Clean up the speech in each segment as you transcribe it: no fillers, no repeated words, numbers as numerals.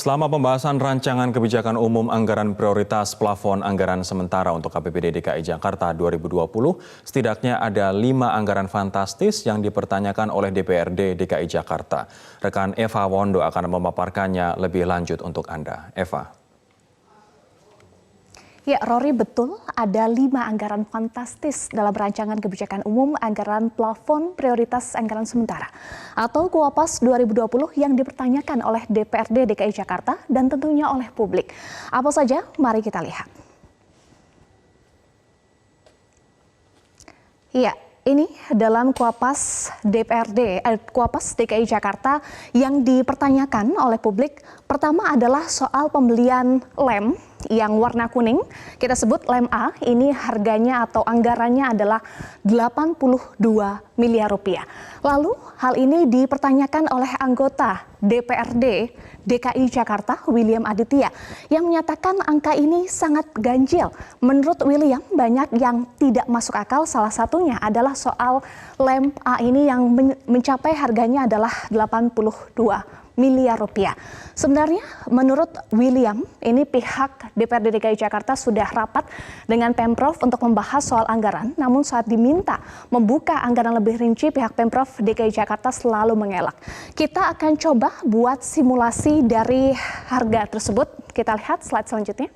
Selama pembahasan rancangan kebijakan umum anggaran prioritas plafon anggaran sementara untuk APBD DKI Jakarta 2020, setidaknya ada 5 anggaran fantastis yang dipertanyakan oleh DPRD DKI Jakarta. Rekan Eva Wondo akan memaparkannya lebih lanjut untuk Anda. Eva. Ya, Rory, betul ada 5 anggaran fantastis dalam rancangan kebijakan umum anggaran plafon prioritas anggaran sementara atau KUAPAS 2020 yang dipertanyakan oleh DPRD DKI Jakarta dan tentunya oleh publik. Apa saja? Mari kita lihat. Ya, ini dalam KUAPAS KUAPAS DKI Jakarta yang dipertanyakan oleh publik. Pertama adalah soal pembelian lem yang warna kuning, kita sebut lem A, ini harganya atau anggarannya adalah 82 miliar rupiah. Lalu hal ini dipertanyakan oleh anggota DPRD DKI Jakarta, William Aditya, yang menyatakan angka ini sangat ganjil. Menurut William, banyak yang tidak masuk akal, salah satunya adalah soal lem A ini yang mencapai harganya adalah 82 miliar rupiah. Sebenarnya menurut William, ini pihak DPRD DKI Jakarta sudah rapat dengan Pemprov untuk membahas soal anggaran, namun saat diminta membuka anggaran lebih rinci, pihak Pemprov DKI Jakarta selalu mengelak. Kita akan coba buat simulasi dari harga tersebut. Kita lihat slide selanjutnya.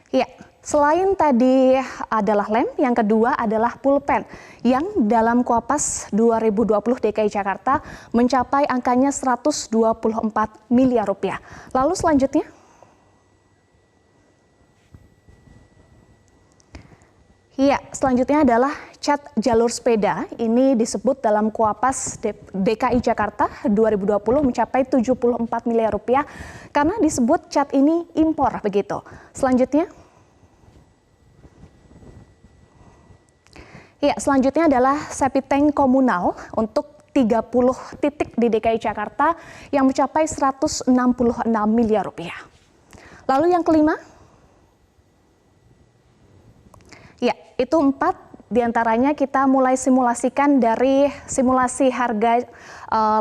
Ya. Selain tadi adalah lem, yang kedua adalah pulpen yang dalam KUAPAS 2020 DKI Jakarta mencapai angkanya 124 miliar rupiah. Lalu selanjutnya. Ya, selanjutnya adalah cat jalur sepeda. Ini disebut dalam KUAPAS DKI Jakarta 2020 mencapai 74 miliar rupiah karena disebut cat ini impor begitu. Selanjutnya. Ya, selanjutnya adalah septic tank komunal untuk 30 titik di DKI Jakarta yang mencapai 166 miliar rupiah. Lalu yang kelima, ya itu 4 diantaranya kita mulai simulasikan dari simulasi harga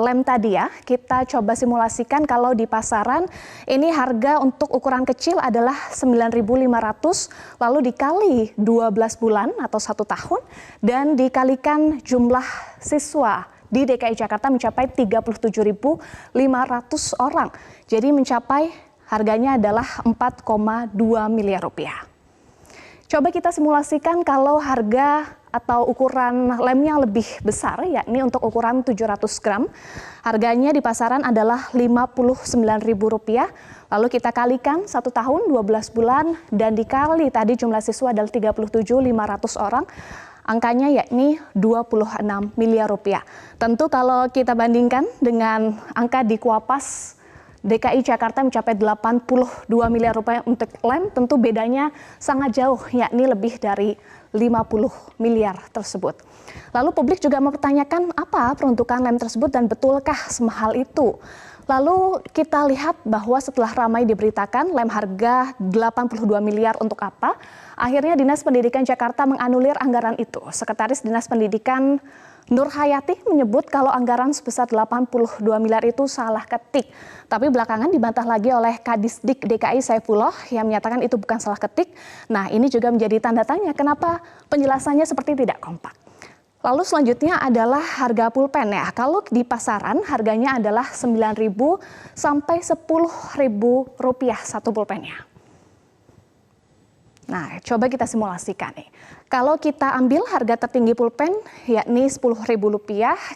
lem tadi ya. Kita coba simulasikan kalau di pasaran ini harga untuk ukuran kecil adalah 9.500 lalu dikali 12 bulan atau 1 tahun dan dikalikan jumlah siswa di DKI Jakarta mencapai 37.500 orang. Jadi mencapai harganya adalah 4,2 miliar rupiah. Coba kita simulasikan kalau harga atau ukuran lemnya lebih besar, yakni untuk ukuran 700 gram. Harganya di pasaran adalah Rp59.000. Lalu kita kalikan 1 tahun, 12 bulan, dan dikali tadi jumlah siswa adalah 37.500 orang. Angkanya yakni 26 miliar rupiah. Tentu kalau kita bandingkan dengan angka di KUAPAS DKI Jakarta mencapai 82 miliar rupiah untuk lem, tentu bedanya sangat jauh, yakni lebih dari 50 miliar tersebut. Lalu publik juga mempertanyakan apa peruntukan lem tersebut dan betulkah semahal itu. Lalu kita lihat bahwa setelah ramai diberitakan lem harga 82 miliar untuk apa, akhirnya Dinas Pendidikan Jakarta menganulir anggaran itu. Sekretaris Dinas Pendidikan Nur Hayati menyebut kalau anggaran sebesar 82 miliar itu salah ketik. Tapi belakangan dibantah lagi oleh Kadisdik DKI Saifullah yang menyatakan itu bukan salah ketik. Nah, ini juga menjadi tanda tanya kenapa penjelasannya seperti tidak kompak. Lalu selanjutnya adalah harga pulpen ya. Kalau di pasaran harganya adalah 9.000 sampai 10.000 rupiah satu pulpennya. Nah, coba kita simulasikan nih. Kalau kita ambil harga tertinggi pulpen yakni Rp10.000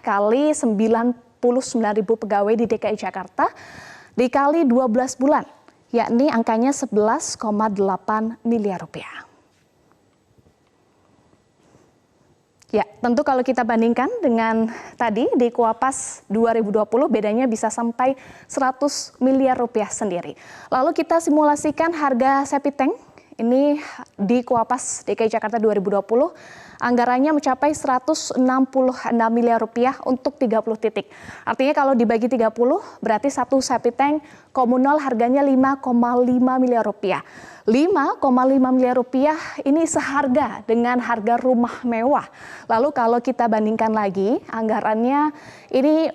kali 99.000 pegawai di DKI Jakarta dikali 12 bulan, yakni angkanya 11,8 miliar rupiah. Ya, tentu kalau kita bandingkan dengan tadi di KUAPAS 2020 bedanya bisa sampai 100 miliar rupiah sendiri. Lalu kita simulasikan harga septic tank. Ini di KUAPAS DKI Jakarta 2020, anggarannya mencapai 166 miliar rupiah untuk 30 titik. Artinya kalau dibagi 30, berarti satu septic tank komunal harganya 5,5 miliar rupiah. 5,5 miliar rupiah ini seharga dengan harga rumah mewah. Lalu kalau kita bandingkan lagi, anggarannya ini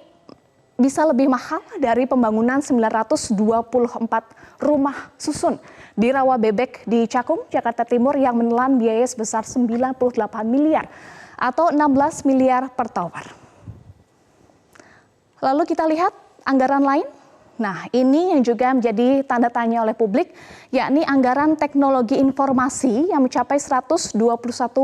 bisa lebih mahal dari pembangunan 924 rumah susun di Rawa Bebek di Cakung, Jakarta Timur yang menelan biaya sebesar 98 miliar atau 16 miliar per tower. Lalu kita lihat anggaran lain. Nah, ini yang juga menjadi tanda tanya oleh publik, yakni anggaran teknologi informasi yang mencapai 121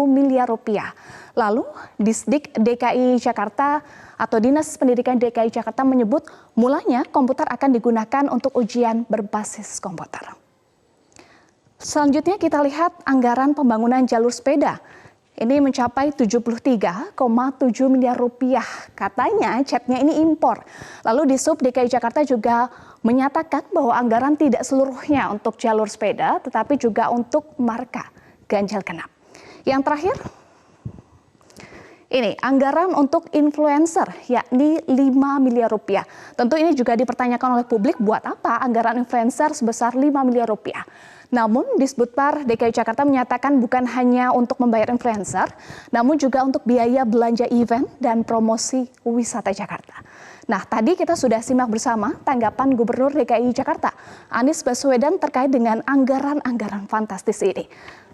miliar rupiah. Lalu, Disdik DKI Jakarta atau Dinas Pendidikan DKI Jakarta menyebut mulanya komputer akan digunakan untuk ujian berbasis komputer. Selanjutnya kita lihat anggaran pembangunan jalur sepeda. Ini mencapai 73,7 miliar rupiah. Katanya catnya ini impor. Lalu di Sub DKI Jakarta juga menyatakan bahwa anggaran tidak seluruhnya untuk jalur sepeda, tetapi juga untuk marka ganjil genap. Yang terakhir, ini anggaran untuk influencer, yakni 5 miliar rupiah. Tentu ini juga dipertanyakan oleh publik, buat apa anggaran influencer sebesar 5 miliar rupiah. Namun, Disbudpar DKI Jakarta menyatakan bukan hanya untuk membayar influencer, namun juga untuk biaya belanja event dan promosi wisata Jakarta. Nah, tadi kita sudah simak bersama tanggapan Gubernur DKI Jakarta, Anies Baswedan terkait dengan anggaran-anggaran fantastis ini.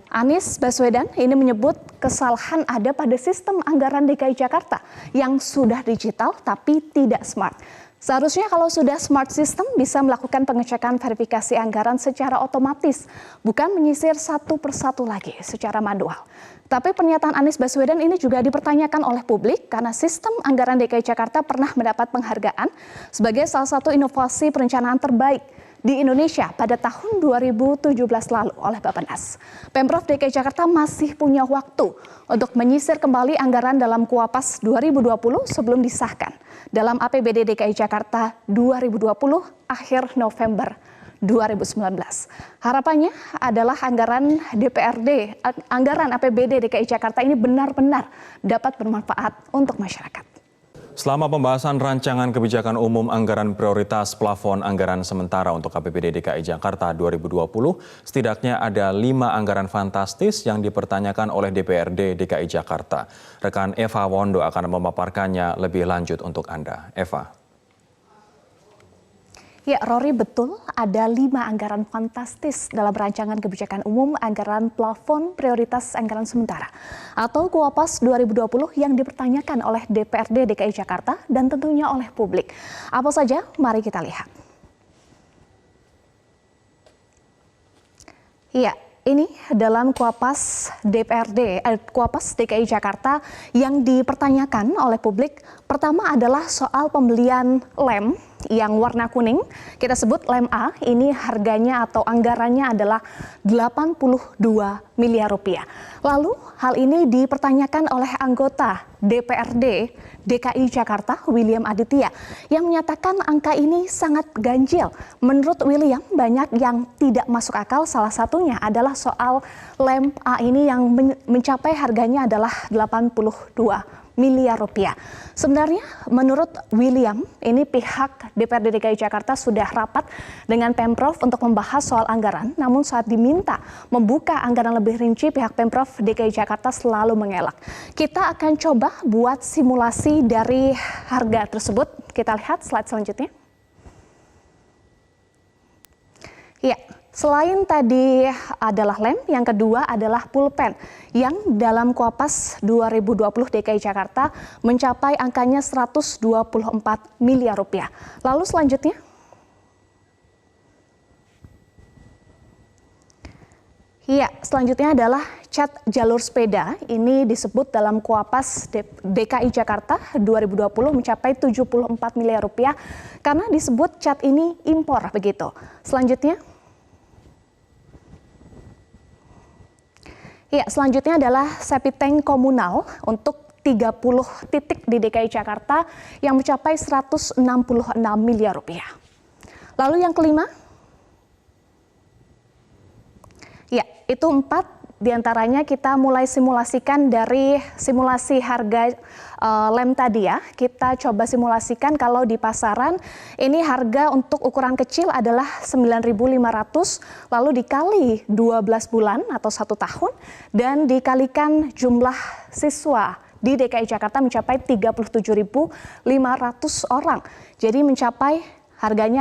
Anies Baswedan ini menyebut kesalahan ada pada sistem anggaran DKI Jakarta yang sudah digital tapi tidak smart. Seharusnya kalau sudah smart system bisa melakukan pengecekan verifikasi anggaran secara otomatis, bukan menyisir satu persatu lagi secara manual. Tapi pernyataan Anies Baswedan ini juga dipertanyakan oleh publik karena sistem anggaran DKI Jakarta pernah mendapat penghargaan sebagai salah satu inovasi perencanaan terbaik di Indonesia pada tahun 2017 lalu oleh Bappenas. Pemprov DKI Jakarta masih punya waktu untuk menyisir kembali anggaran dalam Kuapas 2020 sebelum disahkan dalam APBD DKI Jakarta 2020 akhir November 2019. Harapannya adalah anggaran APBD DKI Jakarta ini benar-benar dapat bermanfaat untuk masyarakat. Selama pembahasan rancangan kebijakan umum anggaran prioritas plafon anggaran sementara untuk APBD DKI Jakarta 2020, setidaknya ada 5 anggaran fantastis yang dipertanyakan oleh DPRD DKI Jakarta. Rekan Eva Wondo akan memaparkannya lebih lanjut untuk Anda. Eva. Ya, Rory, betul ada 5 anggaran fantastis dalam rancangan kebijakan umum anggaran plafon prioritas anggaran sementara atau Kuapas 2020 yang dipertanyakan oleh DPRD DKI Jakarta dan tentunya oleh publik. Apa saja? Mari kita lihat. Ya, ini dalam Kuapas Kuapas DKI Jakarta yang dipertanyakan oleh publik. Pertama adalah soal pembelian lem yang warna kuning, kita sebut lem A, ini harganya atau anggarannya adalah 82 miliar rupiah. Lalu hal ini dipertanyakan oleh anggota DPRD DKI Jakarta, William Aditya, yang menyatakan angka ini sangat ganjil. Menurut William, banyak yang tidak masuk akal, salah satunya adalah soal lem A ini yang mencapai harganya adalah 82 miliar rupiah. Sebenarnya menurut William, ini pihak DPRD DKI Jakarta sudah rapat dengan Pemprov untuk membahas soal anggaran, namun saat diminta membuka anggaran lebih rinci, pihak Pemprov DKI Jakarta selalu mengelak. Kita akan coba buat simulasi dari harga tersebut. Kita lihat slide selanjutnya. Ya. Selain tadi adalah lem, yang kedua adalah pulpen yang dalam Kuapas 2020 DKI Jakarta mencapai angkanya 124 miliar rupiah. Lalu selanjutnya, selanjutnya adalah cat jalur sepeda. Ini disebut dalam Kuapas DKI Jakarta 2020 mencapai 74 miliar rupiah karena disebut cat ini impor begitu. Selanjutnya adalah septic tank komunal untuk 30 titik di DKI Jakarta yang mencapai 166 miliar rupiah. Lalu yang kelima, itu 4 diantaranya kita mulai simulasikan dari simulasi harga lem tadi ya. Kita coba simulasikan kalau di pasaran ini harga untuk ukuran kecil adalah 9.500 lalu dikali 12 bulan atau 1 tahun dan dikalikan jumlah siswa di DKI Jakarta mencapai 37.500 orang. Jadi mencapai harganya